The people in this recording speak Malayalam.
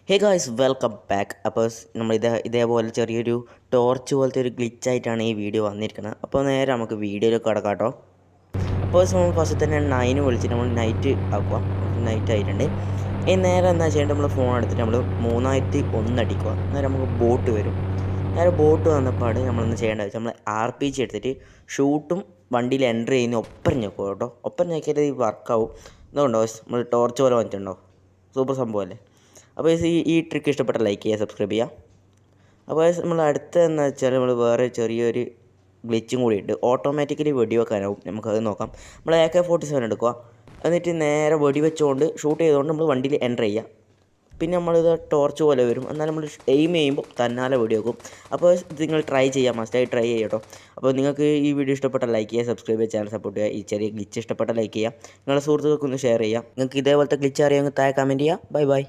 Hey guys welcome back. അപ്പോൾ നമ്മൾ ഇതേപോലെ ചെറിയൊരു ടോർച്ച് പോലത്തെ ഒരു ഗ്ലിച്ചായിട്ടാണ് ഈ വീഡിയോ വന്നിരിക്കുന്നത്. അപ്പോൾ നേരെ നമുക്ക് വീഡിയോയിൽ കിടക്കാം കേട്ടോ. അപ്പോൾ നമ്മൾ ഫസ്റ്റ് തന്നെ 9 വിളിച്ചിട്ട് നമ്മൾ നൈറ്റ് ആക്കുക. നൈറ്റ് ആയിട്ടുണ്ട്. ഈ നേരെ എന്താ ചെയ്യേണ്ടത്, നമ്മൾ ഫോൺ എടുത്തിട്ട് നമ്മൾ 3001 അടിക്കുക. നേരെ നമുക്ക് ബോട്ട് വരും. നേരെ ബോട്ട് വന്നപ്പാട് നമ്മളൊന്ന് ചെയ്യേണ്ടത് വെച്ചാൽ നമ്മൾ RPG എടുത്തിട്ട് ഷൂട്ടും വണ്ടിയിൽ എൻ്റർ ചെയ്യുന്ന ഒപ്പം ഞെക്കുക കേട്ടോ. ഒപ്പം ഞെക്കിയാൽ ഈ വർക്കാവും. ഇതുകൊണ്ടോ നമ്മൾ ടോർച്ച് പോലെ വന്നിട്ടുണ്ടോ? സൂപ്പർ സംഭവമല്ലേ. അപ്പോൾ ഈ ട്രിക്ക് ഇഷ്ടപ്പെട്ട ലൈക്ക് ചെയ്യുക, സബ്സ്ക്രൈബ് ചെയ്യുക. അപ്പോൾ നമ്മൾ അടുത്ത എന്ന് വെച്ചാൽ നമ്മൾ വേറെ ചെറിയൊരു ഗ്ലിച്ചും കൂടി ഉണ്ട്. ഓട്ടോമാറ്റിക്കലി വെടിവെക്കാനാവും. നമുക്കത് നോക്കാം. നമ്മൾ AK-47 എടുക്കുക. എന്നിട്ട് നേരെ വെടിവെച്ചുകൊണ്ട് ഷൂട്ട് ചെയ്തുകൊണ്ട് നമ്മൾ വണ്ടിയിൽ എൻ്റർ ചെയ്യുക. പിന്നെ നമ്മളിത് ടോർച്ച് പോലെ വരും. എന്നാൽ നമ്മൾ എയിം ചെയ്യുമ്പോൾ തന്നാലെ വെടിവെക്കും. അപ്പോൾ ഇത് നിങ്ങൾ ട്രൈ ചെയ്യാം, മസ്റ്റായി ട്രൈ ചെയ്യുക കേട്ടോ. അപ്പോൾ നിങ്ങൾക്ക് ഈ വീഡിയോ ഇഷ്ടപ്പെട്ട ലൈക്ക് ചെയ്യുക, സബ്സ്ക്രൈബ് ചെയ്യുക, ചാനൽ സപ്പോർട്ട് ചെയ്യുക. ഈ ചെറിയ ഗ്ലിച്ച് ഇഷ്ടപ്പെട്ട ലൈക്ക് ചെയ്യുക, നിങ്ങളുടെ സുഹൃത്തുക്കൾക്കൊന്ന് ഷെയർ ചെയ്യുക. നിങ്ങൾക്ക് ഇതേപോലത്തെ ഗ്ലിച്ച് അറിയാമെങ്കിൽ താഴെ കമൻറ്റ് ചെയ്യുക. Bye bye.